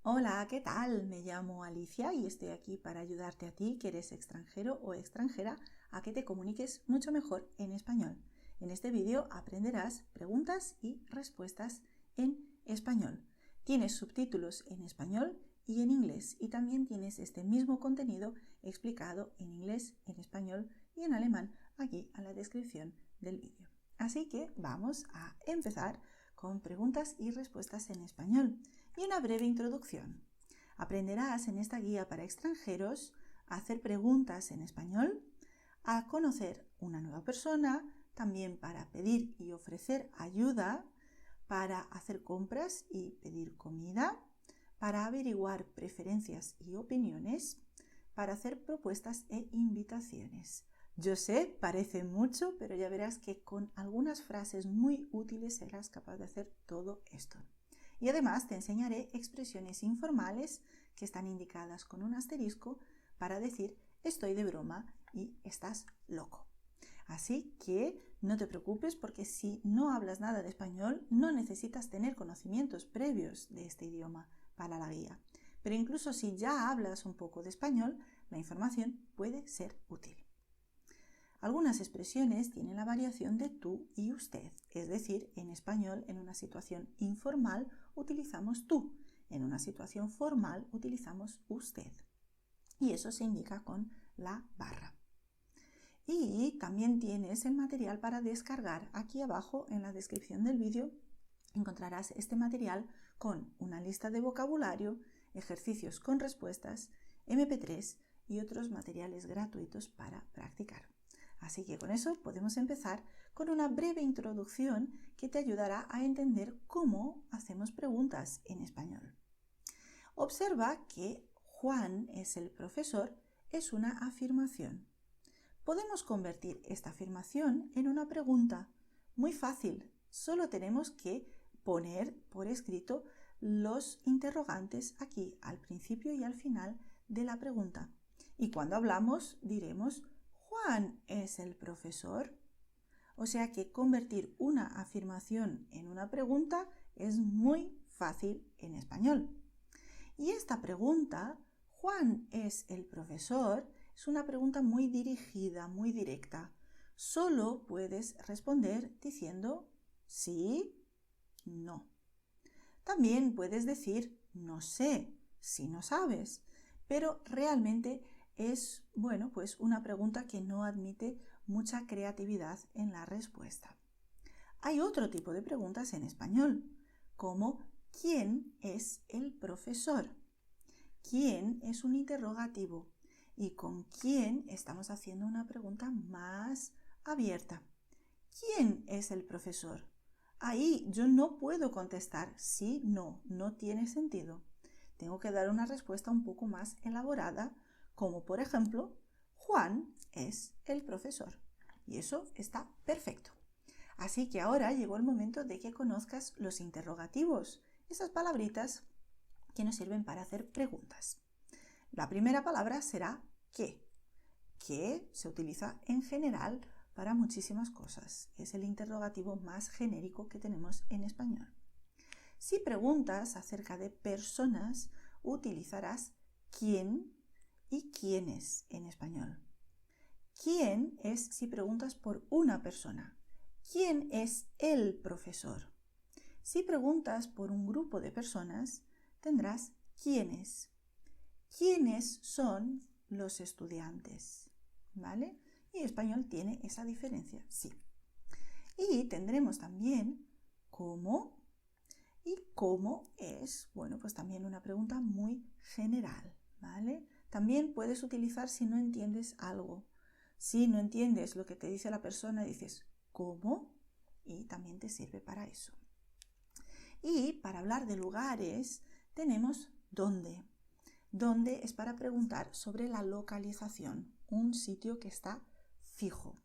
Hola, ¿qué tal? Me llamo Alicia y estoy aquí para ayudarte a ti, que eres extranjero o extranjera, a que te comuniques mucho mejor en español. En este vídeo aprenderás preguntas y respuestas en español. Tienes subtítulos en español y en inglés, y también tienes este mismo contenido explicado en inglés, en español y en alemán aquí en la descripción del vídeo. Así que vamos a empezar con preguntas y respuestas en español y una breve introducción. Aprenderás en esta guía para extranjeros a hacer preguntas en español, a conocer una nueva persona, también para pedir y ofrecer ayuda, para hacer compras y pedir comida, para averiguar preferencias y opiniones, para hacer propuestas e invitaciones. Yo sé, parece mucho, pero ya verás que con algunas frases muy útiles serás capaz de hacer todo esto. Y además te enseñaré expresiones informales que están indicadas con un asterisco para decir estoy de broma y estás loco. Así que no te preocupes, porque si no hablas nada de español no necesitas tener conocimientos previos de este idioma para la guía. Pero incluso si ya hablas un poco de español, la información puede ser útil. Algunas expresiones tienen la variación de tú y usted, es decir, en español en una situación informal utilizamos tú, en una situación formal utilizamos usted. Y eso se indica con la barra. Y también tienes el material para descargar. Aquí abajo en la descripción del vídeo encontrarás este material con una lista de vocabulario, ejercicios con respuestas, MP3 y otros materiales gratuitos para practicar. Así que con eso podemos empezar con una breve introducción que te ayudará a entender cómo hacemos preguntas en español. Observa que Juan es el profesor es una afirmación. Podemos convertir esta afirmación en una pregunta. Muy fácil, solo tenemos que poner por escrito los interrogantes aquí al principio y al final de la pregunta. Y cuando hablamos diremos ¿Juan es el profesor? O sea que convertir una afirmación en una pregunta es muy fácil en español. Y esta pregunta, ¿Juan es el profesor?, es una pregunta muy dirigida, muy directa. Solo puedes responder diciendo sí, no. También puedes decir no sé, si no sabes, pero realmente es, pues una pregunta que no admite mucha creatividad en la respuesta. Hay otro tipo de preguntas en español, como ¿quién es el profesor? ¿Quién es un interrogativo? Y con quién estamos haciendo una pregunta más abierta. ¿Quién es el profesor? Ahí yo no puedo contestar sí, no, no tiene sentido. Tengo que dar una respuesta un poco más elaborada, como por ejemplo, Juan es el profesor. Y eso está perfecto. Así que ahora llegó el momento de que conozcas los interrogativos, esas palabritas que nos sirven para hacer preguntas. La primera palabra será ¿qué? Que se utiliza en general para muchísimas cosas. Es el interrogativo más genérico que tenemos en español. Si preguntas acerca de personas, utilizarás quién y quiénes en español. ¿Quién es si preguntas por una persona? ¿Quién es el profesor? Si preguntas por un grupo de personas, tendrás quiénes. ¿Quiénes son los estudiantes? ¿Vale? Y español tiene esa diferencia, sí. Y tendremos también cómo. Y cómo es, pues también una pregunta muy general, ¿vale? También puedes utilizar si no entiendes algo. Si no entiendes lo que te dice la persona, dices ¿cómo? Y también te sirve para eso. Y para hablar de lugares tenemos ¿dónde? ¿Dónde? Es para preguntar sobre la localización, un sitio que está fijo.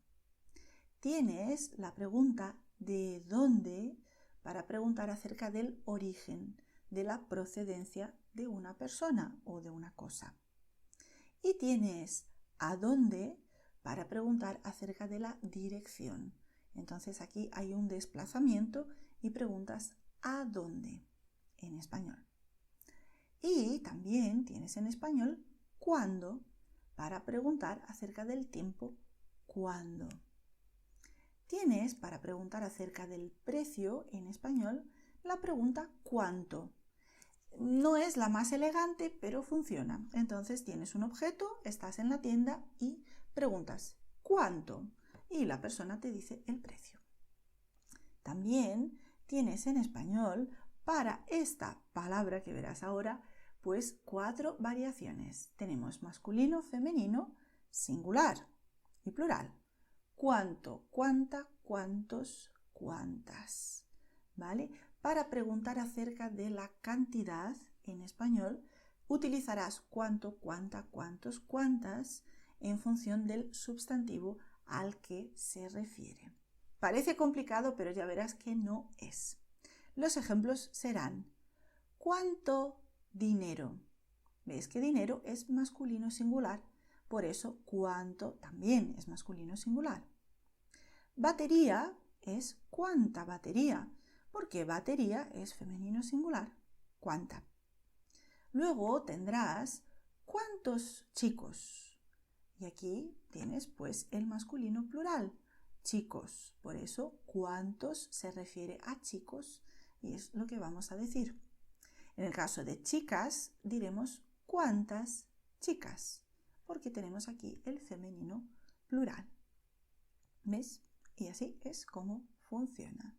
Tienes la pregunta ¿de dónde? Para preguntar acerca del origen, de la procedencia de una persona o de una cosa. Y tienes ¿a dónde? Para preguntar acerca de la dirección. Entonces aquí hay un desplazamiento y preguntas ¿a dónde? En español. Y también tienes en español cuándo para preguntar acerca del tiempo cuándo. Tienes para preguntar acerca del precio en español la pregunta ¿cuánto? No es la más elegante, pero funciona. Entonces tienes un objeto, estás en la tienda y preguntas ¿cuánto? Y la persona te dice el precio. También tienes en español para esta palabra que verás ahora, pues 4 variaciones. Tenemos masculino, femenino, singular y plural. Cuánto, cuánta, cuántos, cuántas. ¿Vale? Para preguntar acerca de la cantidad en español, utilizarás cuánto, cuánta, cuántos, cuántas en función del sustantivo al que se refiere. Parece complicado, pero ya verás que no es. Los ejemplos serán: ¿cuánto dinero? ¿Ves que dinero es masculino singular? Por eso cuánto también es masculino singular. Batería es cuánta batería, porque batería es femenino singular, cuánta. Luego tendrás cuántos chicos. Y aquí tienes pues el masculino plural, chicos. Por eso cuántos se refiere a chicos y es lo que vamos a decir. En el caso de chicas diremos cuántas chicas, porque tenemos aquí el femenino plural. ¿Ves? Y así es como funciona.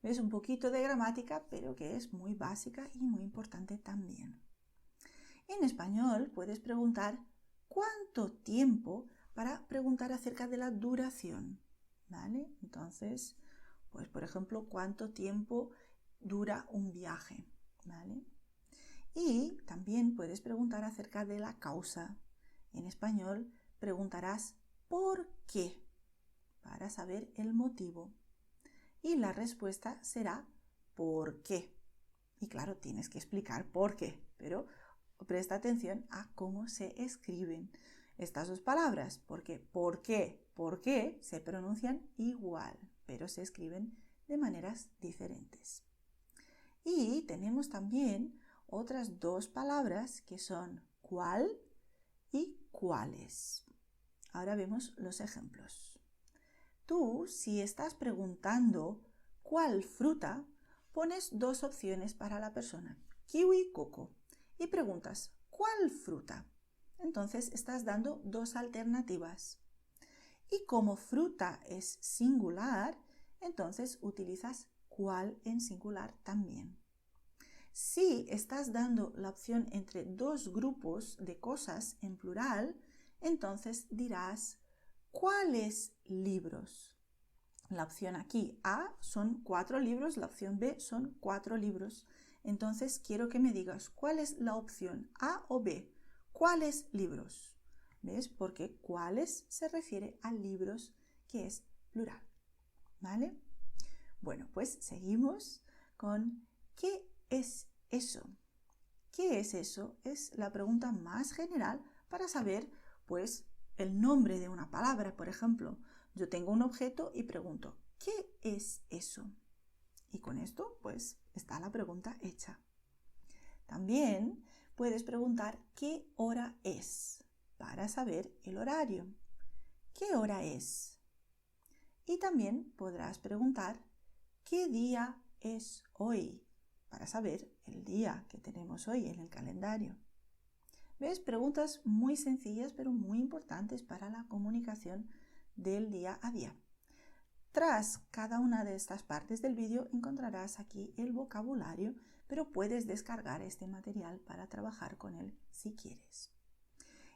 ¿Ves? Un poquito de gramática, pero que es muy básica y muy importante también. En español puedes preguntar ¿cuánto tiempo? Para preguntar acerca de la duración. ¿Vale? Entonces, pues por ejemplo, ¿cuánto tiempo dura un viaje? ¿Vale? Y también puedes preguntar acerca de la causa. En español preguntarás ¿por qué? Para saber el motivo. Y la respuesta será ¿por qué? Y claro, tienes que explicar por qué, pero presta atención a cómo se escriben estas dos palabras, porque ¿por qué se pronuncian igual, pero se escriben de maneras diferentes. Y tenemos también otras dos palabras que son cuál y cuáles. Ahora vemos los ejemplos. Tú, si estás preguntando ¿cuál fruta?, pones dos opciones para la persona, kiwi, coco, y preguntas ¿cuál fruta? Entonces estás dando dos alternativas. Y como fruta es singular, entonces utilizas cuál en singular también. Si estás dando la opción entre dos grupos de cosas en plural, entonces dirás ¿cuáles libros? La opción aquí A son 4 libros, la opción B son 4 libros. Entonces quiero que me digas cuál es la opción A o B. ¿Cuáles libros? ¿Ves? Porque cuáles se refiere a libros, que es plural. ¿Vale? Bueno, pues seguimos con ¿qué es eso? ¿Qué es eso? Es la pregunta más general para saber, pues, el nombre de una palabra. Por ejemplo, yo tengo un objeto y pregunto ¿qué es eso? Y con esto, pues, está la pregunta hecha. También puedes preguntar ¿qué hora es? Para saber el horario. ¿Qué hora es? Y también podrás preguntar ¿qué día es hoy? Para saber el día que tenemos hoy en el calendario. ¿Ves? Preguntas muy sencillas pero muy importantes para la comunicación del día a día. Tras cada una de estas partes del vídeo encontrarás aquí el vocabulario, pero puedes descargar este material para trabajar con él si quieres.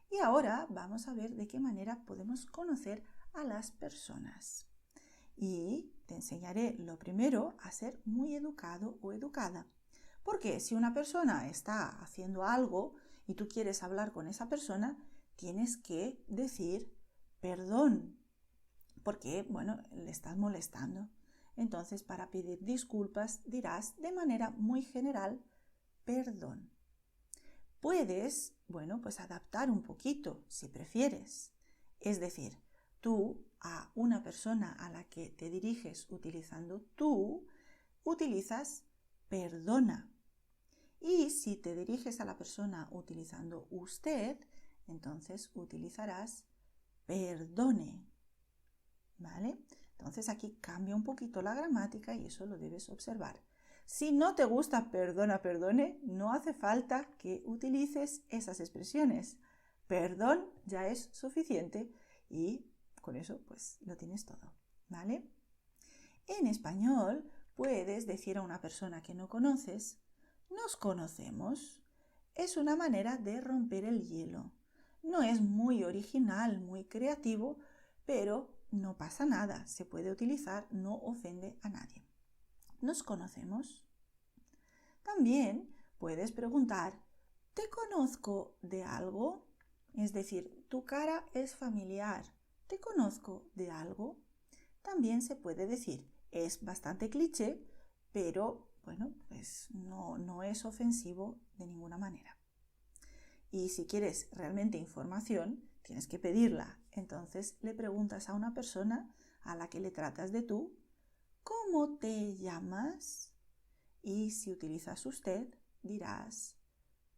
Y ahora vamos a ver de qué manera podemos conocer a las personas. Y te enseñaré lo primero a ser muy educado o educada. Porque si una persona está haciendo algo y tú quieres hablar con esa persona, tienes que decir perdón, porque, bueno, le estás molestando. Entonces, para pedir disculpas dirás de manera muy general perdón. Puedes, bueno, pues adaptar un poquito si prefieres. Es decir, tú a una persona a la que te diriges utilizando tú, utilizas perdona. Y si te diriges a la persona utilizando usted, entonces utilizarás perdone, ¿vale? Entonces aquí cambia un poquito la gramática y eso lo debes observar. Si no te gusta perdona, perdone, no hace falta que utilices esas expresiones. Perdón ya es suficiente y con eso pues lo tienes todo, ¿vale? En español puedes decir a una persona que no conoces, nos conocemos. Es una manera de romper el hielo. No es muy original, muy creativo, pero no pasa nada, se puede utilizar, no ofende a nadie. ¿Nos conocemos? También puedes preguntar, ¿te conozco de algo? Es decir, tu cara es familiar. ¿Te conozco de algo? También se puede decir, es bastante cliché, pero bueno, pues no es ofensivo de ninguna manera. Y si quieres realmente información, tienes que pedirla. Entonces le preguntas a una persona a la que le tratas de tú, ¿cómo te llamas? Y si utilizas usted, dirás,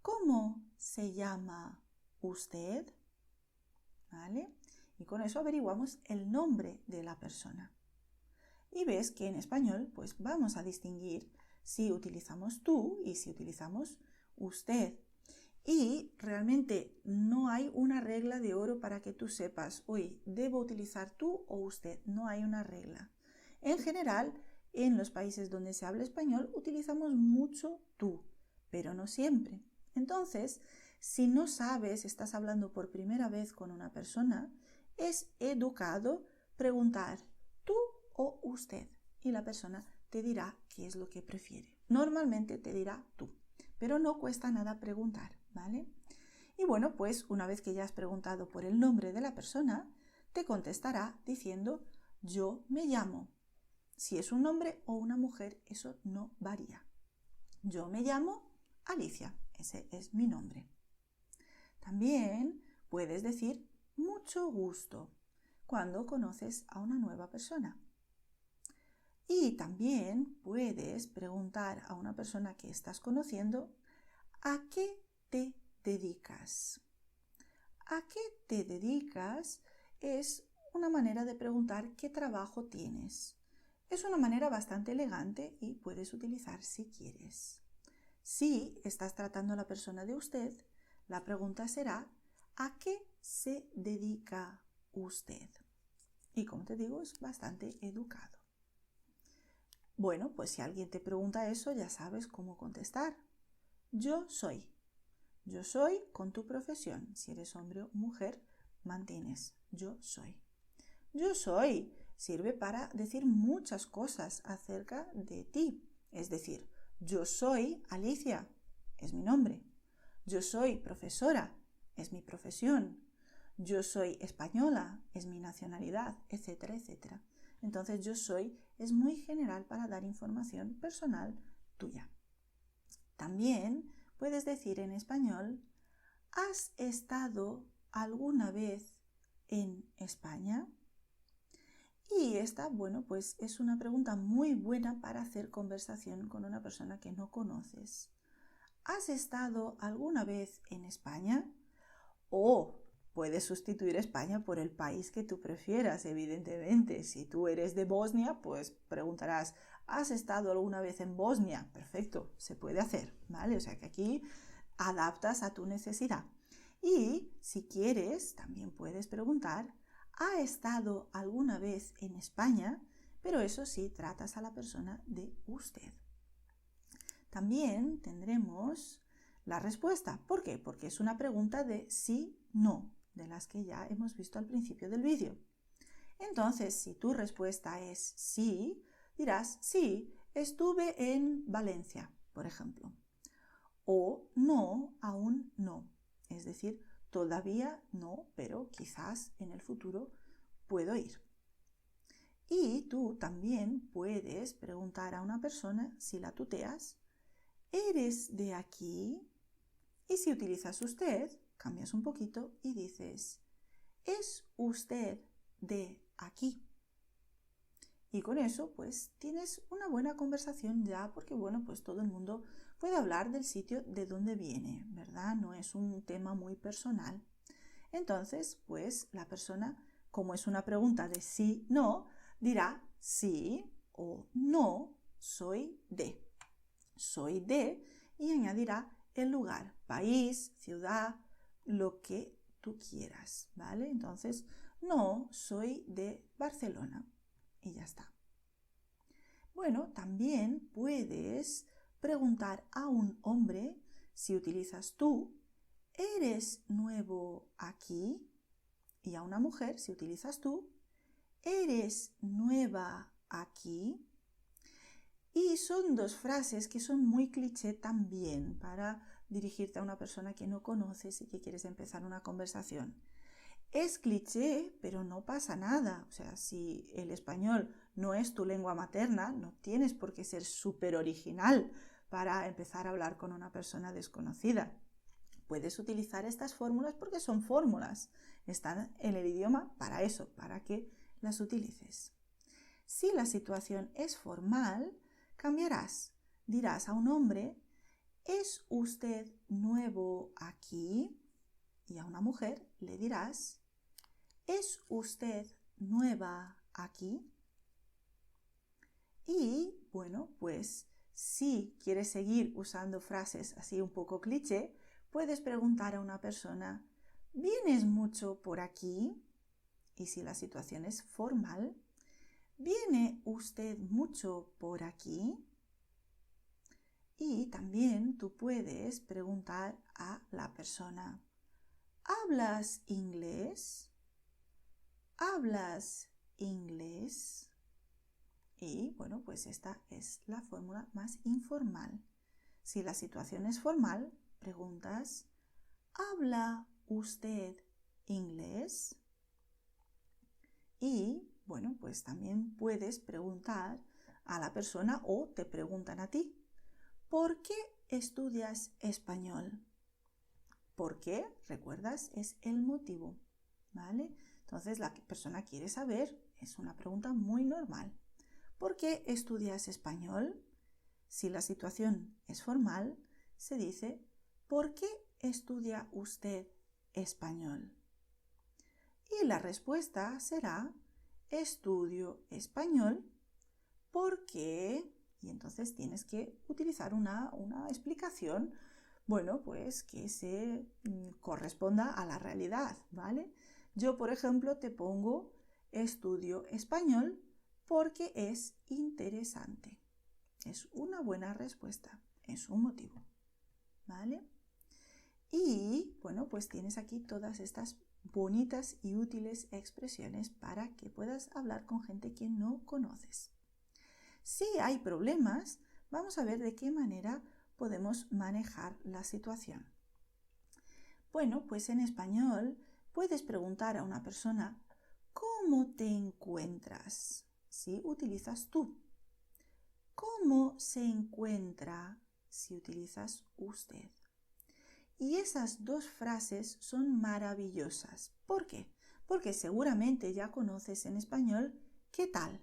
¿cómo se llama usted? ¿Vale? Y con eso averiguamos el nombre de la persona. Y ves que en español pues vamos a distinguir si utilizamos tú y si utilizamos usted. Y realmente no hay una regla de oro para que tú sepas, hoy debo utilizar tú o usted. No hay una regla. En general, en los países donde se habla español utilizamos mucho tú, pero no siempre. Entonces, si no sabes, estás hablando por primera vez con una persona, es educado preguntar tú o usted y la persona te dirá qué es lo que prefiere. Normalmente te dirá tú, pero no cuesta nada preguntar, ¿vale? Y bueno, pues una vez que ya has preguntado por el nombre de la persona, te contestará diciendo yo me llamo. Si es un hombre o una mujer, eso no varía. Yo me llamo Alicia, ese es mi nombre. También puedes decir mucho gusto cuando conoces a una nueva persona. Y también puedes preguntar a una persona que estás conociendo ¿a qué te dedicas? ¿A qué te dedicas? Es una manera de preguntar qué trabajo tienes. Es una manera bastante elegante y puedes utilizar si quieres. Si estás tratando a la persona de usted, la pregunta será ¿a qué se dedica usted? Y como te digo, es bastante educado. Bueno, pues si alguien te pregunta eso, ya sabes cómo contestar. Yo soy. Yo soy con tu profesión. Si eres hombre o mujer, mantienes. Yo soy. Yo soy sirve para decir muchas cosas acerca de ti. Es decir, yo soy Alicia, es mi nombre. Yo soy profesora, es mi profesión. Yo soy española, es mi nacionalidad, etcétera, etcétera. Entonces, yo soy es muy general para dar información personal tuya. También puedes decir en español, ¿has estado alguna vez en España? Y esta, bueno, pues es una pregunta muy buena para hacer conversación con una persona que no conoces. ¿Has estado alguna vez en España? O puedes sustituir España por el país que tú prefieras, evidentemente. Si tú eres de Bosnia, pues preguntarás, ¿has estado alguna vez en Bosnia? Perfecto, se puede hacer, ¿vale? O sea que aquí adaptas a tu necesidad. Y si quieres, también puedes preguntar, ¿ha estado alguna vez en España? Pero eso sí, tratas a la persona de usted. También tendremos la respuesta. ¿Por qué? Porque es una pregunta de sí, no, de las que ya hemos visto al principio del vídeo. Entonces, si tu respuesta es sí, dirás sí, estuve en Valencia, por ejemplo. O no, aún no. Es decir, todavía no, pero quizás en el futuro puedo ir. Y tú también puedes preguntar a una persona si la tuteas, ¿eres de aquí? Y si utilizas usted, cambias un poquito y dices, ¿es usted de aquí? Y con eso, pues, tienes una buena conversación ya, porque, bueno, pues todo el mundo puede hablar del sitio de donde viene, ¿verdad? No es un tema muy personal. Entonces, pues la persona, como es una pregunta de sí, no, dirá sí o no, soy de. Soy de y añadirá el lugar, país, ciudad, lo que tú quieras, ¿vale? Entonces, no, soy de Barcelona y ya está. Bueno, también puedes preguntar a un hombre, si utilizas tú, ¿eres nuevo aquí? Y a una mujer, si utilizas tú, ¿eres nueva aquí? Y son dos frases que son muy cliché también para dirigirte a una persona que no conoces y que quieres empezar una conversación. Es cliché, pero no pasa nada. O sea, si el español no es tu lengua materna, no tienes por qué ser súper original para empezar a hablar con una persona desconocida. Puedes utilizar estas fórmulas porque son fórmulas. Están en el idioma para eso, para que las utilices. Si la situación es formal, cambiarás. Dirás a un hombre, ¿es usted nuevo aquí? Y a una mujer le dirás, ¿es usted nueva aquí? Y bueno, pues si quieres seguir usando frases así un poco cliché, puedes preguntar a una persona, ¿vienes mucho por aquí? Y si la situación es formal, ¿viene usted mucho por aquí? Y también tú puedes preguntar a la persona, ¿hablas inglés? ¿Hablas inglés? Y bueno, pues esta es la fórmula más informal. Si la situación es formal, preguntas, ¿habla usted inglés? Y bueno, pues también puedes preguntar a la persona o te preguntan a ti, ¿por qué estudias español? ¿Por qué? ¿Recuerdas? Es el motivo, ¿vale? Entonces la persona quiere saber, es una pregunta muy normal. ¿Por qué estudias español? Si la situación es formal, se dice, ¿por qué estudia usted español? Y la respuesta será, estudio español porque, y entonces tienes que utilizar una explicación, bueno, pues que se corresponda a la realidad, ¿vale? Yo, por ejemplo, te pongo estudio español porque es interesante. Es una buena respuesta, es un motivo, ¿vale? Y, bueno, pues tienes aquí todas estas bonitas y útiles expresiones para que puedas hablar con gente que no conoces. Si hay problemas, vamos a ver de qué manera podemos manejar la situación. Bueno, pues en español puedes preguntar a una persona ¿cómo te encuentras? Si utilizas tú. ¿Cómo se encuentra? Si utilizas usted. Y esas dos frases son maravillosas. ¿Por qué? Porque seguramente ya conoces en español ¿qué tal?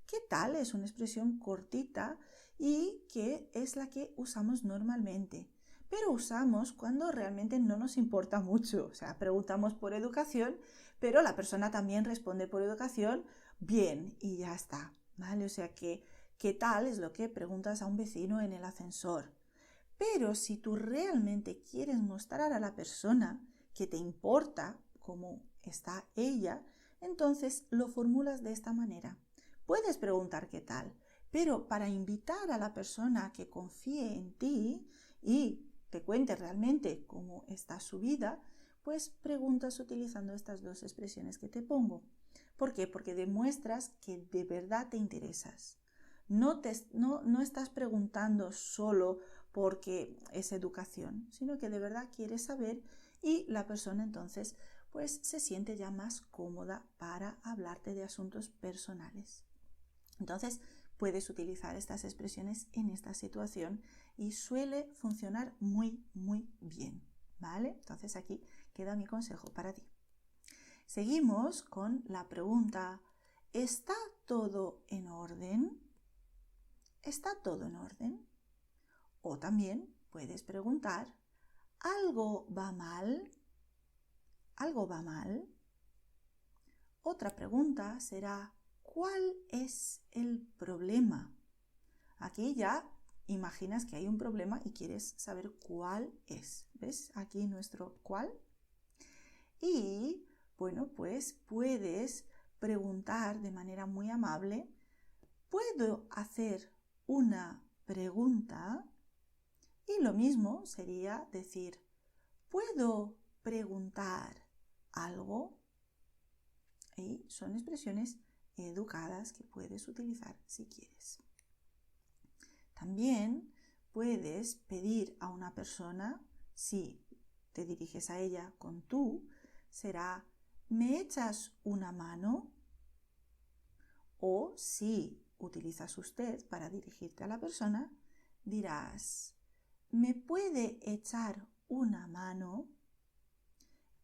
¿Qué tal? Es una expresión cortita y que es la que usamos normalmente. Pero usamos cuando realmente no nos importa mucho. O sea, preguntamos por educación, pero la persona también responde por educación bien y ya está. ¿Vale? O sea que, ¿qué tal? Es lo que preguntas a un vecino en el ascensor. Pero si tú realmente quieres mostrar a la persona que te importa cómo está ella, entonces lo formulas de esta manera. Puedes preguntar qué tal, pero para invitar a la persona que confíe en ti y te cuente realmente cómo está su vida, pues preguntas utilizando estas dos expresiones que te pongo. ¿Por qué? Porque demuestras que de verdad te interesas. No estás preguntando solo porque es educación, sino que de verdad quieres saber y la persona entonces pues se siente ya más cómoda para hablarte de asuntos personales. Entonces puedes utilizar estas expresiones en esta situación y suele funcionar muy, muy bien, ¿vale? Entonces aquí queda mi consejo para ti. Seguimos con la pregunta, ¿está todo en orden? ¿Está todo en orden? O también puedes preguntar, ¿algo va mal? ¿Algo va mal? Otra pregunta será, ¿cuál es el problema? Aquí ya imaginas que hay un problema y quieres saber cuál es. ¿Ves aquí nuestro cuál? Y bueno, pues puedes preguntar de manera muy amable, ¿puedo hacer una pregunta? Y lo mismo sería decir, ¿puedo preguntar algo? Y son expresiones educadas que puedes utilizar si quieres. También puedes pedir a una persona, si te diriges a ella con tú, será ¿me echas una mano? O si utilizas usted para dirigirte a la persona, dirás ¿me puede echar una mano?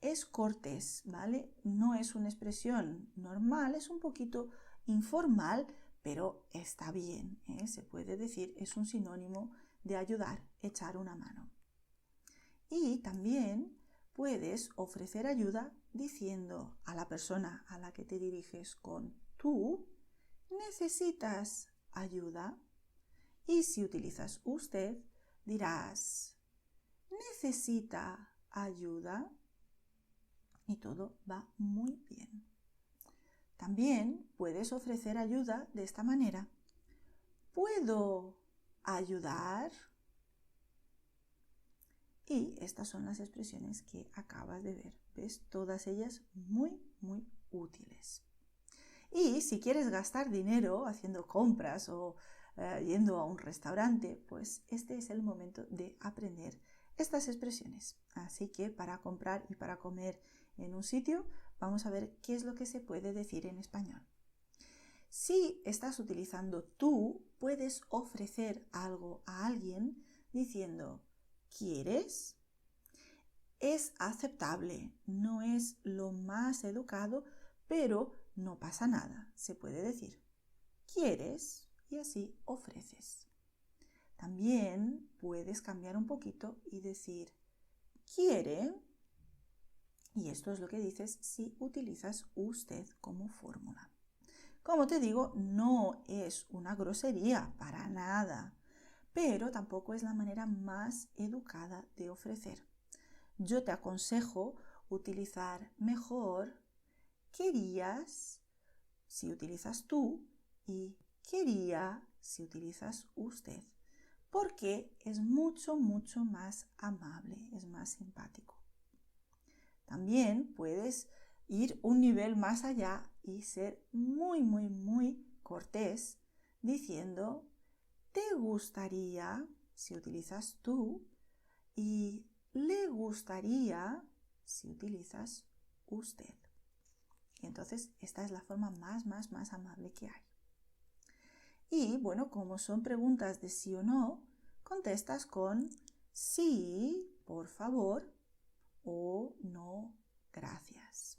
Es cortés, ¿vale? No es una expresión normal, es un poquito informal, pero está bien, ¿eh? Se puede decir, es un sinónimo de ayudar, echar una mano. Y también puedes ofrecer ayuda diciendo a la persona a la que te diriges con tú, ¿necesitas ayuda? Y si utilizas usted, dirás, ¿necesita ayuda? Y todo va muy bien. También puedes ofrecer ayuda de esta manera. ¿Puedo ayudar? Y estas son las expresiones que acabas de ver. ¿Ves? Todas ellas muy, muy útiles. Y si quieres gastar dinero haciendo compras o yendo a un restaurante, pues este es el momento de aprender estas expresiones. Así que para comprar y para comer en un sitio, vamos a ver qué es lo que se puede decir en español. Si estás utilizando tú, puedes ofrecer algo a alguien diciendo ¿quieres? Es aceptable, no es lo más educado, pero no pasa nada. Se puede decir ¿quieres? Y así ofreces. También puedes cambiar un poquito y decir ¿quiere? Y esto es lo que dices si utilizas usted como fórmula. Como te digo, no es una grosería para nada, pero tampoco es la manera más educada de ofrecer. Yo te aconsejo utilizar mejor querías si utilizas tú y quería si utilizas usted, porque es mucho, mucho más amable, es más simpático. También puedes ir un nivel más allá y ser muy, muy, muy cortés diciendo ¿te gustaría? Si utilizas tú y le gustaría si utilizas usted. Y entonces esta es la forma más amable que hay. Y bueno, como son preguntas de sí o no, contestas con sí, por favor, o no, gracias.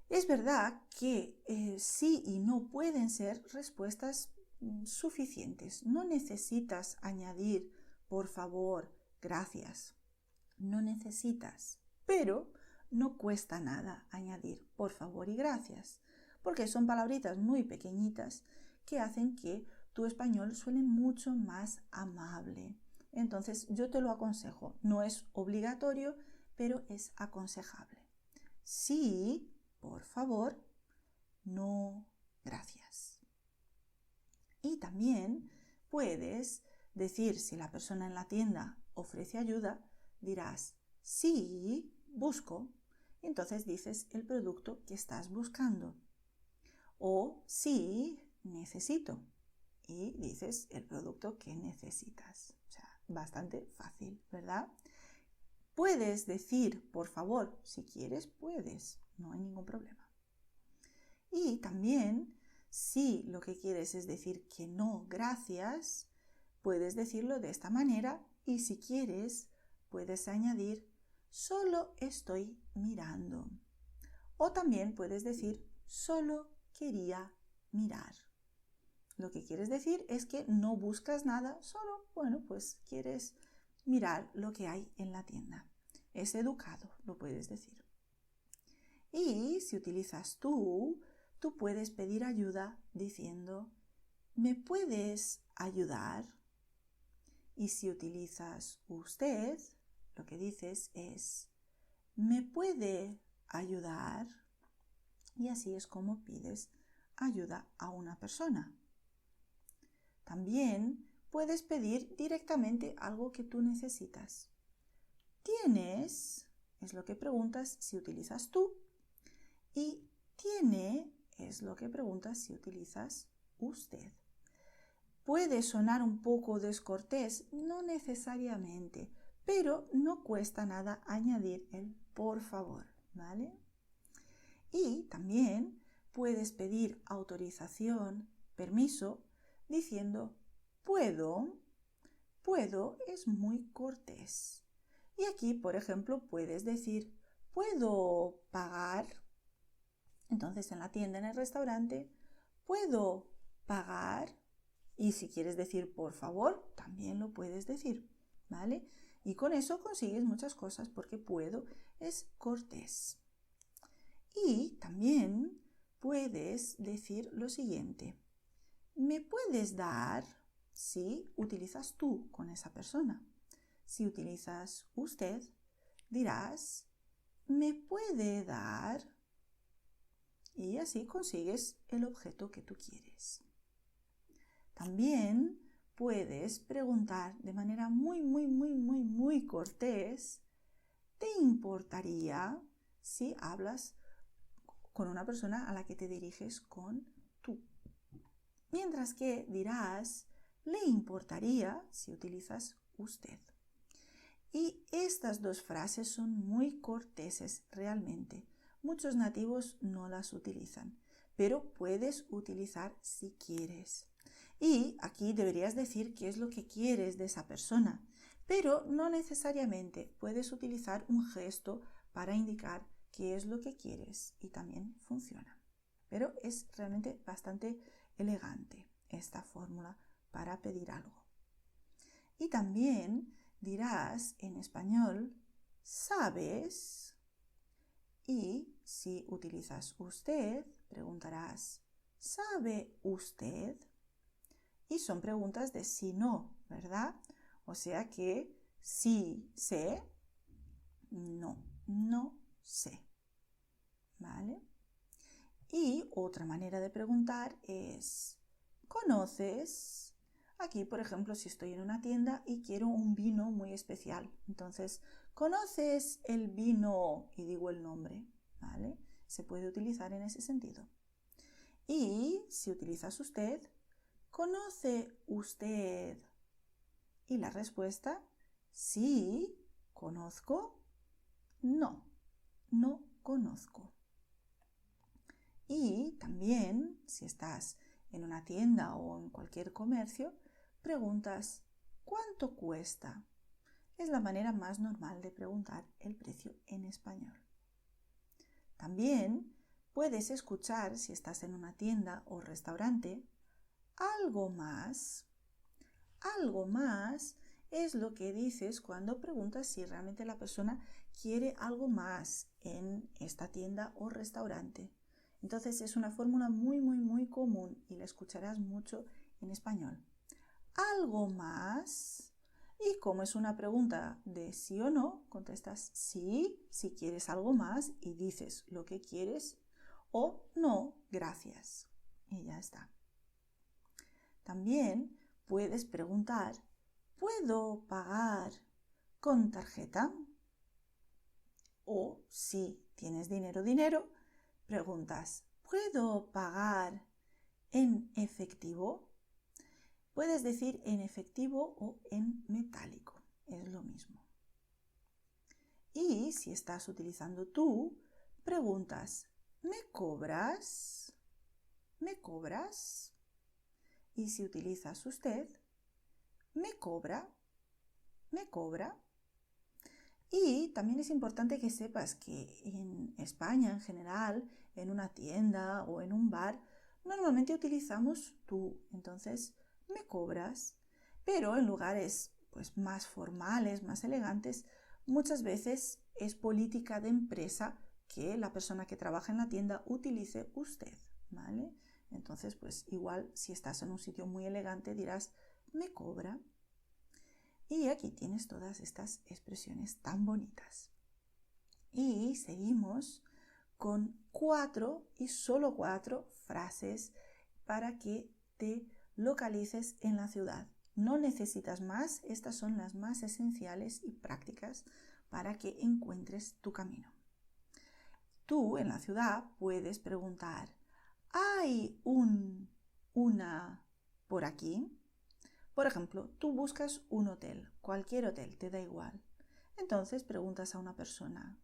Es verdad que sí y no pueden ser respuestas suficientes. No necesitas añadir por favor, gracias. No necesitas, pero no cuesta nada añadir por favor y gracias, porque son palabritas muy pequeñitas que hacen que tu español suene mucho más amable. Entonces yo te lo aconsejo. No es obligatorio, pero es aconsejable. Sí, por favor, no, gracias. Y también puedes decir, si la persona en la tienda ofrece ayuda, dirás, sí, busco. Entonces dices el producto que estás buscando. O sí, necesito. Y dices el producto que necesitas. O sea, bastante fácil, ¿verdad? Puedes decir, por favor, si quieres, puedes. No hay ningún problema. Y también, si lo que quieres es decir que no, gracias, puedes decirlo de esta manera y si quieres, puedes añadir, solo estoy mirando. O también puedes decir, solo quería mirar. lo que quieres decir es que no buscas nada, solo, bueno, pues quieres mirar lo que hay en la tienda. Es educado, lo puedes decir. Y si utilizas tú puedes pedir ayuda diciendo, ¿me puedes ayudar? Y si utilizas usted, lo que dices es, ¿me puede ayudar? Y así es como pides ayuda a una persona. También puedes pedir directamente algo que tú necesitas. ¿Tienes? Es lo que preguntas si utilizas tú. Y tiene es lo que preguntas si utilizas usted. Puede sonar un poco descortés, no necesariamente, pero no cuesta nada añadir el por favor, ¿vale? Y también puedes pedir autorización, permiso, diciendo puedo. Puedo es muy cortés. Y aquí, por ejemplo, puedes decir ¿puedo pagar? Entonces, en la tienda, en el restaurante, ¿puedo pagar? Y si quieres decir por favor, también lo puedes decir, ¿vale? Y con eso consigues muchas cosas porque puedo es cortés. Y también puedes decir lo siguiente. ¿Me puedes dar? Si utilizas tú con esa persona. Si utilizas usted, dirás ¿me puede dar? Y así consigues el objeto que tú quieres. También puedes preguntar de manera muy cortés, ¿te importaría si hablas con una persona a la que te diriges con tú? Mientras que dirás, ¿le importaría si utilizas usted? Y estas dos frases son muy corteses realmente. Muchos nativos no las utilizan, pero puedes utilizar si quieres. Y aquí deberías decir qué es lo que quieres de esa persona, pero no necesariamente puedes utilizar un gesto para indicar qué es lo que quieres y también funciona. Pero es realmente bastante elegante esta fórmula para pedir algo. Y también dirás en español, ¿sabes? Y si utilizas usted, preguntarás, ¿sabe usted? Y son preguntas de sí, no, ¿verdad? O sea que sí sé, no, no sé, ¿vale? Y otra manera de preguntar es, ¿conoces? Aquí, por ejemplo, si estoy en una tienda y quiero un vino muy especial, entonces, ¿conoces el vino? Y digo el nombre, ¿vale? Se puede utilizar en ese sentido. Y si utilizas usted, ¿conoce usted? Y la respuesta, sí, conozco, no, no conozco. Y también, si estás en una tienda o en cualquier comercio, preguntas, ¿cuánto cuesta? Es la manera más normal de preguntar el precio en español. También puedes escuchar, si estás en una tienda o restaurante, algo más. Algo más es lo que dices cuando preguntas si realmente la persona quiere algo más en esta tienda o restaurante. Entonces es una fórmula muy común y la escucharás mucho en español. ¿Algo más? Y como es una pregunta de sí o no, contestas sí, si quieres algo más y dices lo que quieres, o no, gracias. Y ya está. También puedes preguntar, ¿puedo pagar con tarjeta? O si tienes dinero, preguntas, ¿puedo pagar en efectivo? Puedes decir en efectivo o en metálico, es lo mismo. Y si estás utilizando tú, preguntas, ¿me cobras? ¿Me cobras? Y si utilizas usted, ¿me cobra? ¿Me cobra? Y también es importante que sepas que en España en general, en una tienda o en un bar, normalmente utilizamos tú. Entonces, me cobras. Pero en lugares pues, más formales, más elegantes, muchas veces es política de empresa que la persona que trabaja en la tienda utilice usted, ¿vale? Entonces, pues igual si estás en un sitio muy elegante dirás, me cobra. Y aquí tienes todas estas expresiones tan bonitas. Y seguimos con 4 y solo 4 frases para que te localices en la ciudad. No necesitas más, estas son las más esenciales y prácticas para que encuentres tu camino. Tú en la ciudad puedes preguntar, ¿hay una por aquí? Por ejemplo, tú buscas un hotel, cualquier hotel, te da igual. Entonces preguntas a una persona,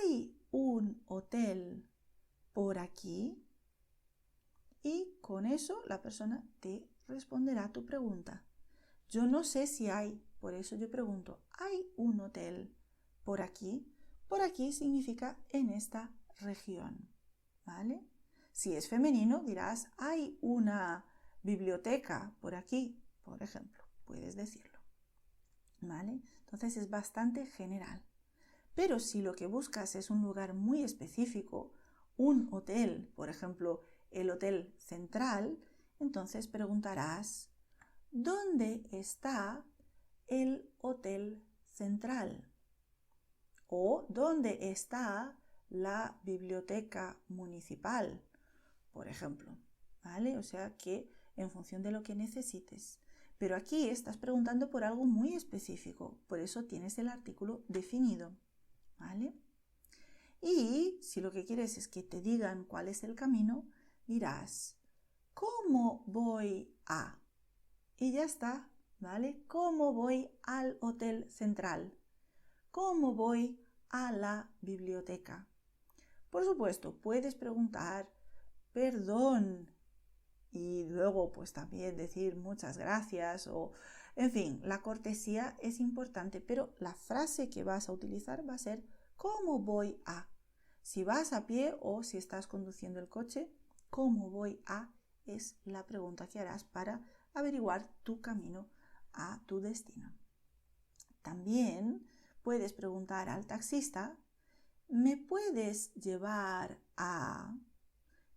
¿hay un hotel por aquí? Y con eso la persona te responderá a tu pregunta. Yo no sé si hay, por eso yo pregunto, ¿hay un hotel por aquí? Por aquí significa en esta región, ¿vale? Si es femenino dirás, ¿hay una biblioteca por aquí? Por ejemplo, puedes decirlo, ¿vale? Entonces es bastante general. Pero si lo que buscas es un lugar muy específico, un hotel, por ejemplo, el Hotel Central, entonces preguntarás, ¿dónde está el Hotel Central? O ¿dónde está la biblioteca municipal? Por ejemplo, ¿vale? O sea que en función de lo que necesites. Pero aquí estás preguntando por algo muy específico, por eso tienes el artículo definido, ¿vale? Y si lo que quieres es que te digan cuál es el camino, dirás, ¿cómo voy a? Y ya está, ¿vale? ¿Cómo voy al Hotel Central? ¿Cómo voy a la biblioteca? Por supuesto, puedes preguntar, perdón, y luego pues también decir muchas gracias o, en fin, la cortesía es importante, pero la frase que vas a utilizar va a ser ¿cómo voy a? Si vas a pie o si estás conduciendo el coche, ¿cómo voy a? Es la pregunta que harás para averiguar tu camino a tu destino. También puedes preguntar al taxista, ¿me puedes llevar a...?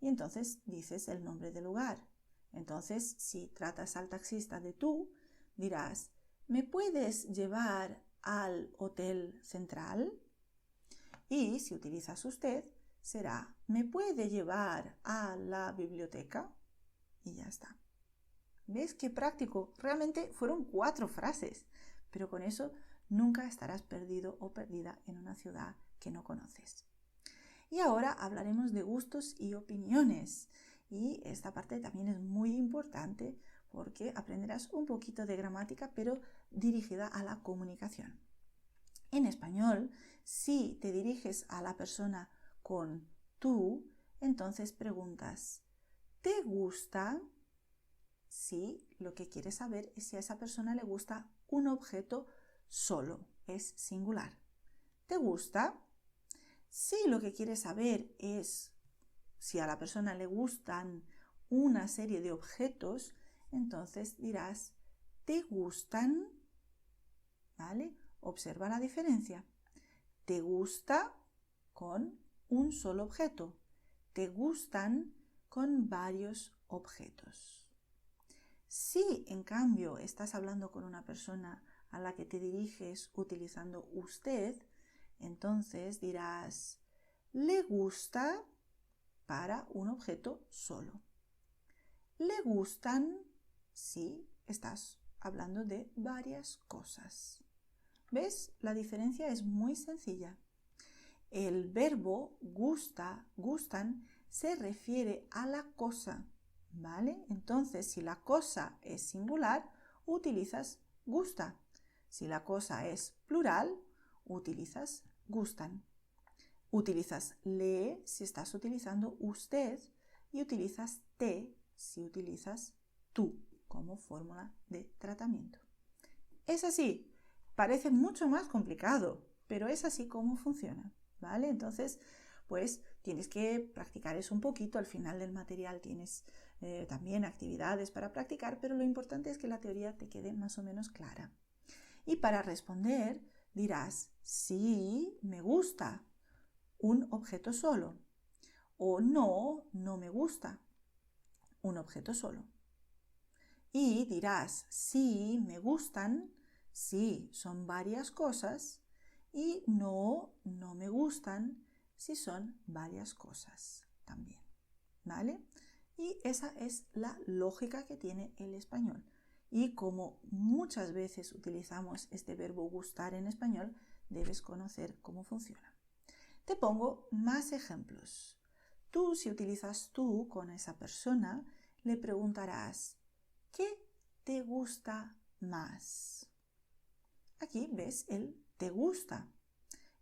Y entonces dices el nombre del lugar. Entonces, si tratas al taxista de tú, dirás, ¿me puedes llevar al Hotel Central? Y si utilizas usted, será, ¿me puede llevar a la biblioteca? Y ya está. ¿Ves qué práctico? Realmente fueron 4 frases, pero con eso nunca estarás perdido o perdida en una ciudad que no conoces. Y ahora hablaremos de gustos y opiniones. Y esta parte también es muy importante porque aprenderás un poquito de gramática, pero dirigida a la comunicación. En español, si te diriges a la persona con tú, entonces preguntas, ¿te gusta? Si lo que quieres saber es si a esa persona le gusta un objeto solo, es singular. ¿Te gusta? Si lo que quieres saber es si a la persona le gustan una serie de objetos, entonces dirás, ¿te gustan? ¿Vale? Observa la diferencia. ¿Te gusta? Con un solo objeto. ¿Te gustan? Con varios objetos. Si, en cambio, estás hablando con una persona a la que te diriges utilizando usted, entonces dirás, ¿le gusta? Para un objeto solo. ¿Le gustan? Si estás hablando de varias cosas. ¿Ves? La diferencia es muy sencilla. El verbo gusta, gustan, se refiere a la cosa, ¿vale? Entonces, si la cosa es singular, utilizas gusta. Si la cosa es plural, utilizas gustan. Utilizas le si estás utilizando usted y utilizas te si utilizas tú como fórmula de tratamiento. Es así, parece mucho más complicado, pero es así como funciona, ¿vale? Entonces, pues tienes que practicar eso un poquito. Al final del material tienes también actividades para practicar, pero lo importante es que la teoría te quede más o menos clara. Y para responder dirás, sí, me gusta un objeto solo, o no, no me gusta un objeto solo. Y dirás, sí, me gustan, sí, son varias cosas, y no, no me gustan, si son varias cosas también, ¿vale? Y esa es la lógica que tiene el español. Y como muchas veces utilizamos este verbo gustar en español, debes conocer cómo funciona. Te pongo más ejemplos. Tú, si utilizas tú con esa persona, le preguntarás, ¿qué te gusta más? Aquí ves el te gusta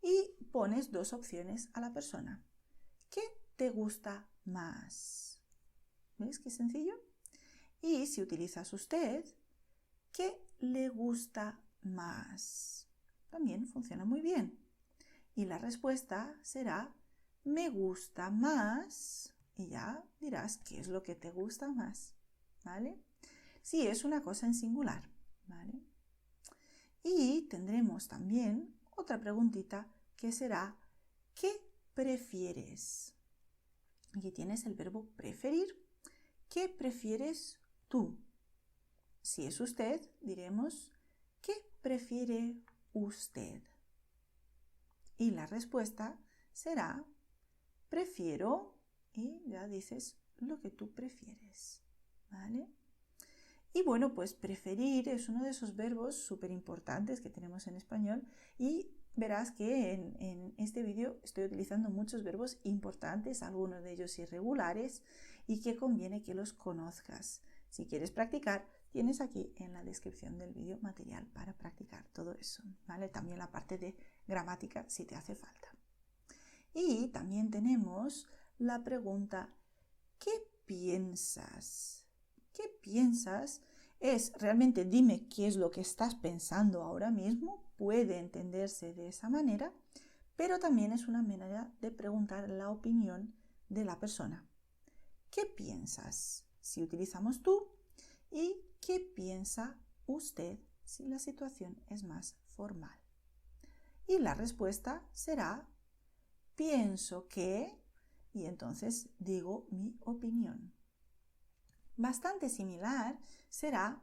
y pones dos opciones a la persona. ¿Qué te gusta más? ¿Ves qué sencillo? Y si utilizas usted, ¿qué le gusta más? También funciona muy bien. Y la respuesta será, me gusta más, y ya dirás qué es lo que te gusta más, ¿vale? Si es una cosa en singular, ¿vale? Y tendremos también otra preguntita que será, ¿qué prefieres? Aquí tienes el verbo preferir. ¿Qué prefieres tú? Si es usted, diremos, ¿qué prefiere usted? Y la respuesta será, prefiero, y ya dices lo que tú prefieres, ¿vale? Y bueno, pues preferir es uno de esos verbos súper importantes que tenemos en español y verás que en este vídeo estoy utilizando muchos verbos importantes, algunos de ellos irregulares y que conviene que los conozcas. Si quieres practicar, tienes aquí en la descripción del vídeo material para practicar todo eso, ¿vale? También la parte de gramática si te hace falta. Y también tenemos la pregunta, ¿qué piensas? ¿Qué piensas? Es realmente dime qué es lo que estás pensando ahora mismo, puede entenderse de esa manera, pero también es una manera de preguntar la opinión de la persona. ¿Qué piensas? Si utilizamos tú, y ¿qué piensa usted si la situación es más formal? Y la respuesta será, pienso que, y entonces digo mi opinión. Bastante similar será,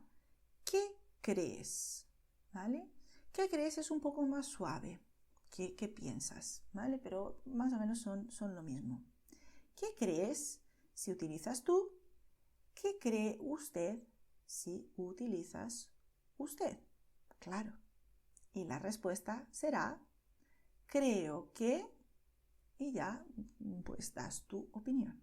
¿qué crees? ¿Vale? ¿Qué crees? Es un poco más suave. ¿Qué piensas? ¿Vale? Pero más o menos son lo mismo. ¿Qué crees si utilizas tú? ¿Qué cree usted si utilizas usted? Claro. Y la respuesta será, creo que, y ya pues das tu opinión.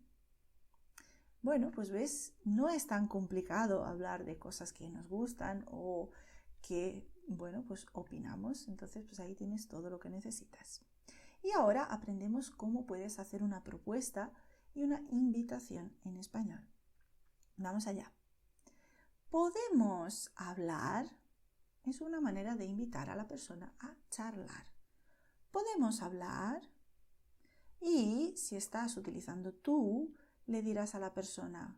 Bueno, pues ves, no es tan complicado hablar de cosas que nos gustan o que, bueno, pues opinamos. Entonces, pues ahí tienes todo lo que necesitas. Y ahora aprendemos cómo puedes hacer una propuesta y una invitación en español. Vamos allá. ¿Podemos hablar? Es una manera de invitar a la persona a charlar. ¿Podemos hablar? Y si estás utilizando tú, le dirás a la persona,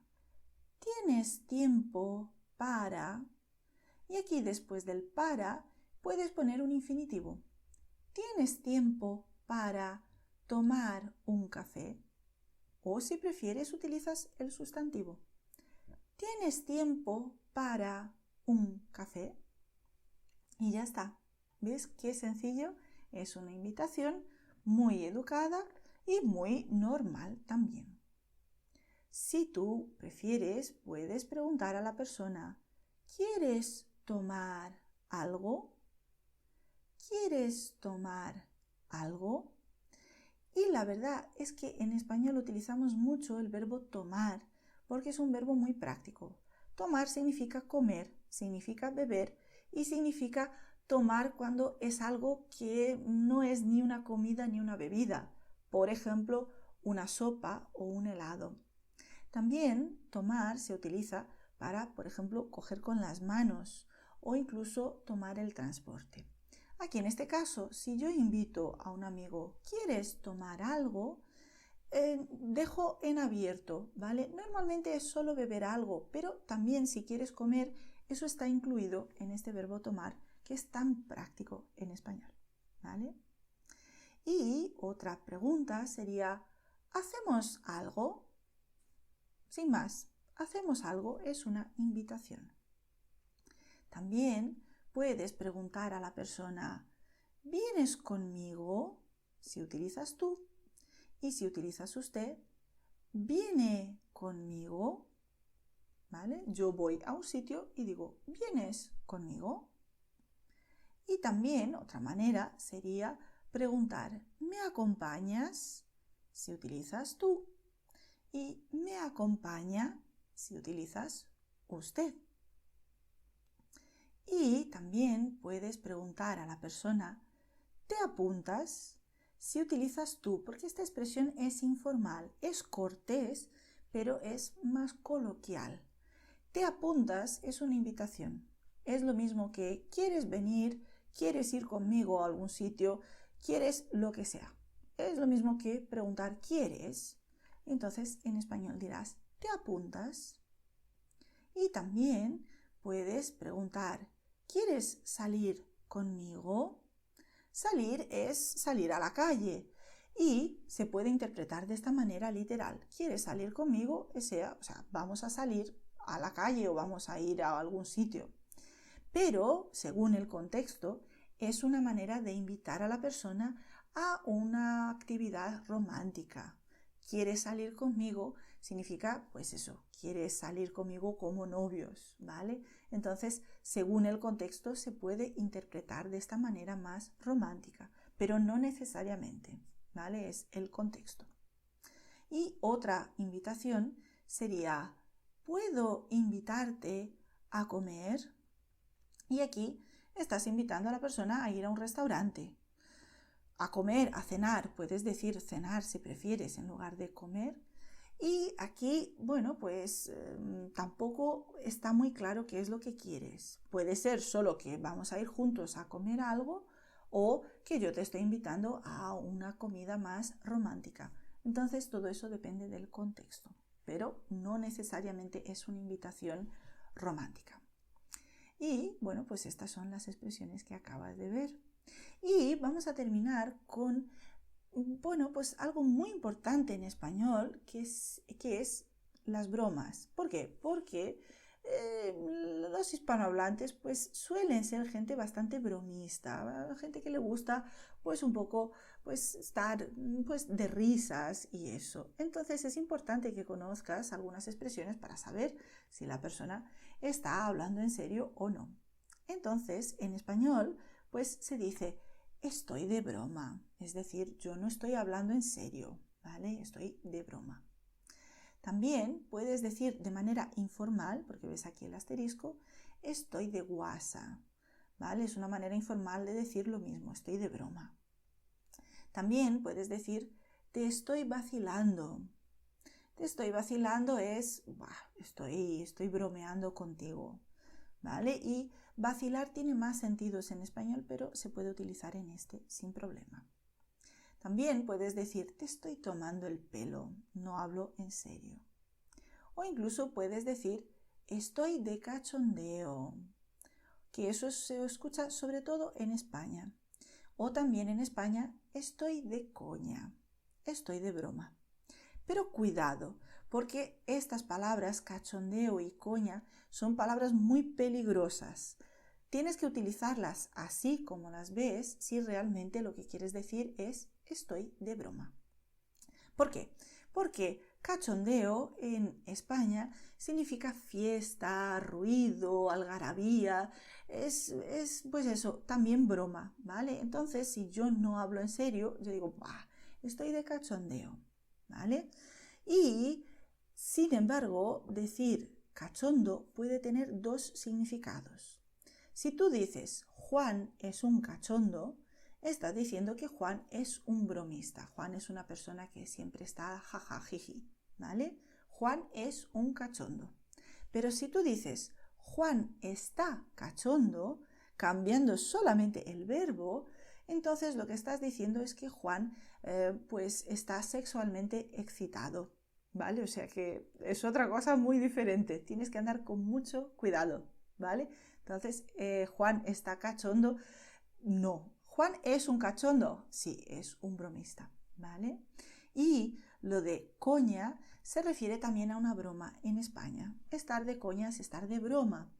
¿tienes tiempo para? Y aquí después del para puedes poner un infinitivo. ¿Tienes tiempo para tomar un café? O si prefieres utilizas el sustantivo. ¿Tienes tiempo para un café? Y ya está. ¿Ves qué sencillo? Es una invitación muy educada y muy normal también. Si tú prefieres, puedes preguntar a la persona, ¿quieres tomar algo? ¿Quieres tomar algo? Y la verdad es que en español utilizamos mucho el verbo tomar porque es un verbo muy práctico. Tomar significa comer, significa beber y significa tomar cuando es algo que no es ni una comida ni una bebida. Por ejemplo, una sopa o un helado. También tomar se utiliza para, por ejemplo, coger con las manos o incluso tomar el transporte. Aquí en este caso, si yo invito a un amigo, ¿quieres tomar algo? dejo en abierto, ¿vale? Normalmente es solo beber algo, pero también si quieres comer, eso está incluido en este verbo tomar, que es tan práctico en español, ¿vale? Y otra pregunta sería, ¿hacemos algo? Sin más, ¿hacemos algo? Es una invitación. También puedes preguntar a la persona, ¿vienes conmigo? Si utilizas tú. Y si utilizas usted, ¿viene conmigo? ¿Vale? Yo voy a un sitio y digo, ¿vienes conmigo? Y también otra manera sería preguntar, ¿me acompañas? Si utilizas tú. Y ¿me acompaña? Si utilizas usted. Y también puedes preguntar a la persona, ¿te apuntas? Si utilizas tú, porque esta expresión es informal, es cortés, pero es más coloquial. Te apuntas es una invitación. Es lo mismo que quieres venir, quieres ir conmigo a algún sitio, quieres lo que sea. Es lo mismo que preguntar ¿quieres? Entonces en español dirás ¿te apuntas? Y también puedes preguntar ¿quieres salir conmigo? Salir es salir a la calle y se puede interpretar de esta manera literal. ¿Quieres salir conmigo? O sea, vamos a salir a la calle o vamos a ir a algún sitio. Pero, según el contexto, es una manera de invitar a la persona a una actividad romántica. ¿Quieres salir conmigo? Significa, pues eso, quieres salir conmigo como novios, ¿vale? Entonces, según el contexto, se puede interpretar de esta manera más romántica, pero no necesariamente, ¿vale? Es el contexto. Y otra invitación sería, ¿puedo invitarte a comer? Y aquí estás invitando a la persona a ir a un restaurante, a comer, a cenar. Puedes decir cenar si prefieres en lugar de comer. Y aquí, bueno, pues tampoco está muy claro qué es lo que quieres. Puede ser solo que vamos a ir juntos a comer algo o que yo te estoy invitando a una comida más romántica. Entonces todo eso depende del contexto, pero no necesariamente es una invitación romántica. Y bueno, pues estas son las expresiones que acabas de ver. Y vamos a terminar con, bueno, pues algo muy importante en español, que es las bromas. ¿Por qué? Porque los hispanohablantes pues suelen ser gente bastante bromista, gente que le gusta pues un poco pues estar pues de risas y eso. Entonces es importante que conozcas algunas expresiones para saber si la persona está hablando en serio o no. Entonces, en español pues se dice estoy de broma, es decir, yo no estoy hablando en serio, ¿vale? Estoy de broma. También puedes decir de manera informal, porque ves aquí el asterisco, estoy de guasa, ¿vale? Es una manera informal de decir lo mismo, estoy de broma. También puedes decir te estoy vacilando. Te estoy vacilando es, estoy bromeando contigo, ¿vale? Y vacilar tiene más sentidos en español, pero se puede utilizar en este sin problema. También puedes decir, te estoy tomando el pelo, no hablo en serio. O incluso puedes decir, estoy de cachondeo, que eso se escucha sobre todo en España. O también en España, estoy de coña, estoy de broma. Pero cuidado, porque estas palabras, cachondeo y coña, son palabras muy peligrosas. Tienes que utilizarlas así como las ves si realmente lo que quieres decir es estoy de broma. ¿Por qué? Porque cachondeo en España significa fiesta, ruido, algarabía, es pues eso, también broma, ¿vale? Entonces, si yo no hablo en serio, yo digo, estoy de cachondeo, ¿vale? Y, sin embargo, decir cachondo puede tener dos significados. Si tú dices Juan es un cachondo, estás diciendo que Juan es un bromista. Juan es una persona que siempre está jajajiji, ¿vale? Juan es un cachondo. Pero si tú dices Juan está cachondo, cambiando solamente el verbo, entonces lo que estás diciendo es que Juan pues está sexualmente excitado, ¿vale? O sea que es otra cosa muy diferente, tienes que andar con mucho cuidado, ¿vale? Entonces, Juan está cachondo, no. ¿Juan es un cachondo? Sí, es un bromista, ¿vale? Y lo de coña se refiere también a una broma en España. Estar de coña es estar de broma.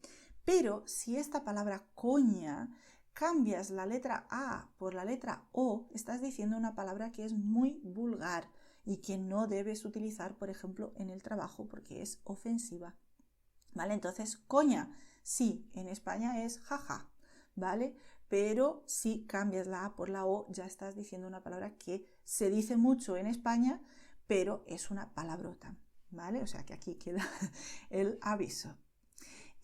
Pero si esta palabra coña cambias la letra A por la letra O, estás diciendo una palabra que es muy vulgar y que no debes utilizar, por ejemplo, en el trabajo porque es ofensiva. ¿Vale? Entonces, coña, sí, en España es jaja, ¿vale? Pero si cambias la A por la O, ya estás diciendo una palabra que se dice mucho en España, pero es una palabrota, ¿vale? O sea que aquí queda el aviso.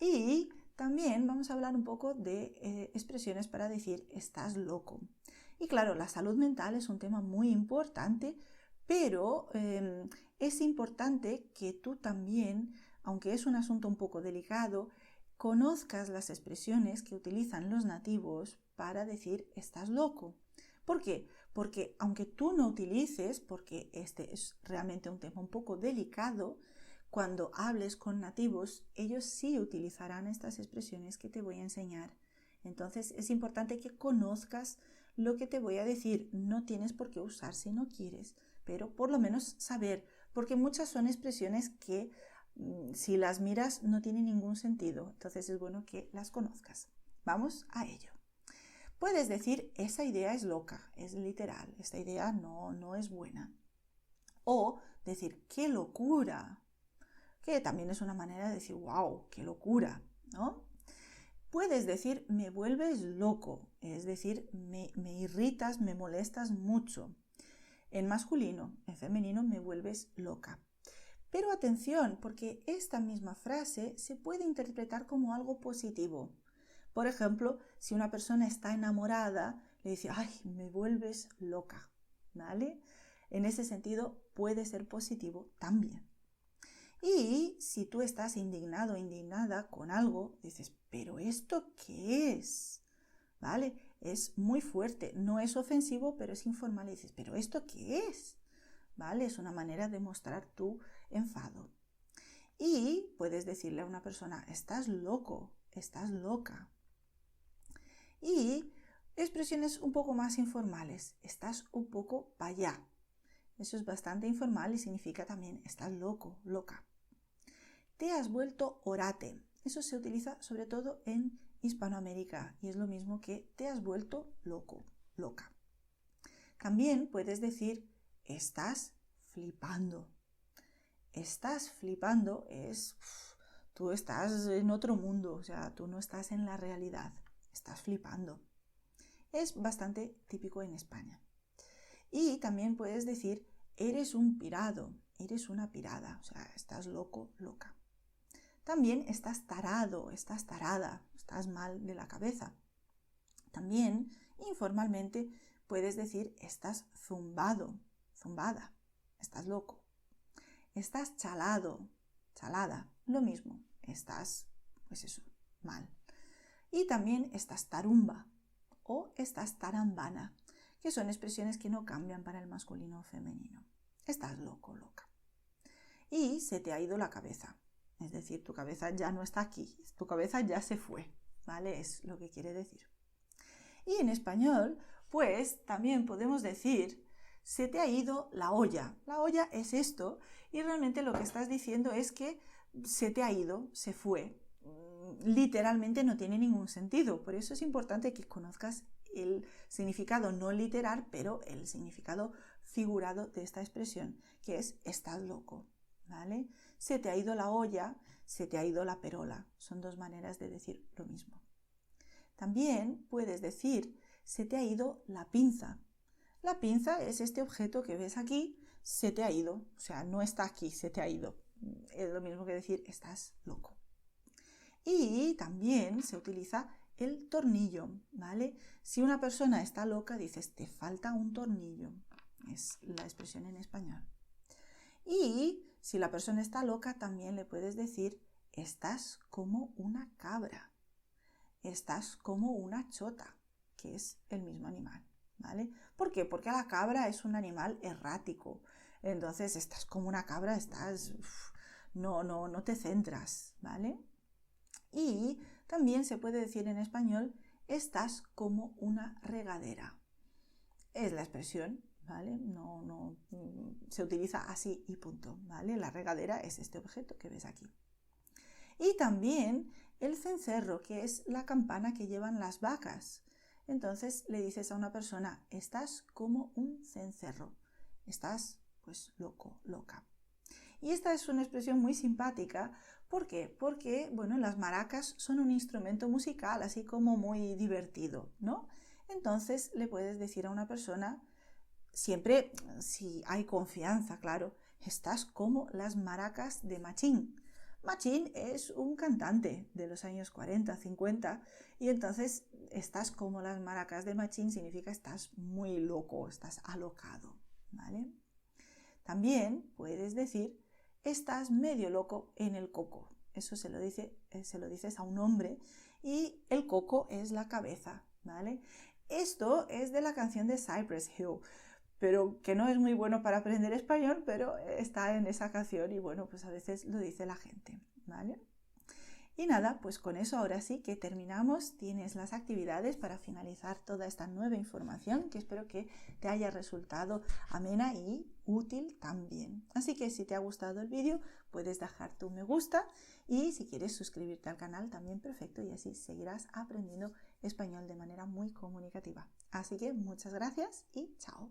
Y también vamos a hablar un poco de expresiones para decir estás loco. Y claro, la salud mental es un tema muy importante, pero es importante que tú también, aunque es un asunto un poco delicado, conozcas las expresiones que utilizan los nativos para decir estás loco. ¿Por qué? Porque aunque tú no utilices, porque este es realmente un tema un poco delicado, cuando hables con nativos, ellos sí utilizarán estas expresiones que te voy a enseñar. Entonces es importante que conozcas lo que te voy a decir. No tienes por qué usar si no quieres, pero por lo menos saber, porque muchas son expresiones que si las miras no tienen ningún sentido. Entonces es bueno que las conozcas. Vamos a ello. Puedes decir, esa idea es loca, es literal, esta idea no es buena. O decir, qué locura, que también es una manera de decir, wow, qué locura, ¿no? Puedes decir, me vuelves loco, es decir, me irritas, me molestas mucho. En masculino, en femenino, me vuelves loca. Pero atención, porque esta misma frase se puede interpretar como algo positivo. Por ejemplo, si una persona está enamorada, le dice, ay, me vuelves loca, ¿vale? En ese sentido puede ser positivo también. Y si tú estás indignado o indignada con algo, dices, ¿pero esto qué es? ¿Vale? Es muy fuerte, no es ofensivo, pero es informal. Y dices, ¿pero esto qué es? ¿Vale? Es una manera de mostrar tu enfado. Y puedes decirle a una persona, estás loco, estás loca. Y expresiones un poco más informales, estás un poco para allá. Eso es bastante informal y significa también, estás loco, loca. Te has vuelto orate. Eso se utiliza sobre todo en Hispanoamérica y es lo mismo que te has vuelto loco, loca. También puedes decir estás flipando. Estás flipando es tú estás en otro mundo, o sea, tú no estás en la realidad, estás flipando. Es bastante típico en España. Y también puedes decir eres un pirado, eres una pirada, o sea, estás loco, loca. También estás tarado, estás tarada, estás mal de la cabeza. También, informalmente, puedes decir estás zumbado, zumbada, estás loco. Estás chalado, chalada, lo mismo, estás, pues eso, mal. Y también estás tarumba o estás tarambana, que son expresiones que no cambian para el masculino o femenino. Estás loco, loca. Y se te ha ido la cabeza. Es decir, tu cabeza ya no está aquí, tu cabeza ya se fue, ¿vale? Es lo que quiere decir. Y en español, pues también podemos decir, se te ha ido la olla. La olla es esto y realmente lo que estás diciendo es que se te ha ido, se fue. Literalmente no tiene ningún sentido, por eso es importante que conozcas el significado no literal, pero el significado figurado de esta expresión, que es estás loco, ¿vale? Se te ha ido la olla, se te ha ido la perola. Son dos maneras de decir lo mismo. También puedes decir, se te ha ido la pinza. La pinza es este objeto que ves aquí, se te ha ido, o sea, no está aquí, se te ha ido. Es lo mismo que decir, estás loco. Y también se utiliza el tornillo, ¿vale? Si una persona está loca, dices, te falta un tornillo. Es la expresión en español. Y si la persona está loca, también le puedes decir, estás como una cabra. Estás como una chota, que es el mismo animal. ¿vale? ¿Por qué? Porque la cabra es un animal errático. Entonces estás como una cabra, no te centras, ¿vale? Y también se puede decir en español, estás como una regadera. Es la expresión, ¿vale? No se utiliza así y punto, ¿vale? La regadera es este objeto que ves aquí. Y también el cencerro, que es la campana que llevan las vacas. Entonces le dices a una persona, estás como un cencerro, estás pues loco, loca. Y esta es una expresión muy simpática. ¿Por qué? Porque, bueno, las maracas son un instrumento musical, así como muy divertido, ¿no? Entonces le puedes decir a una persona, siempre si hay confianza, claro, estás como las maracas de Machín. Machín es un cantante de los años 40, 50 y entonces estás como las maracas de Machín significa estás muy loco, estás alocado, ¿vale? También puedes decir estás medio loco en el coco. Eso se lo dices a un hombre y el coco es la cabeza, ¿vale? Esto es de la canción de Cypress Hill, pero que no es muy bueno para aprender español, pero está en esa canción y bueno, pues a veces lo dice la gente, ¿vale? Y nada, pues con eso ahora sí que terminamos. Tienes las actividades para finalizar toda esta nueva información que espero que te haya resultado amena y útil también. Así que si te ha gustado el vídeo puedes dejar tu me gusta y si quieres suscribirte al canal también perfecto y así seguirás aprendiendo español de manera muy comunicativa. Así que muchas gracias y chao.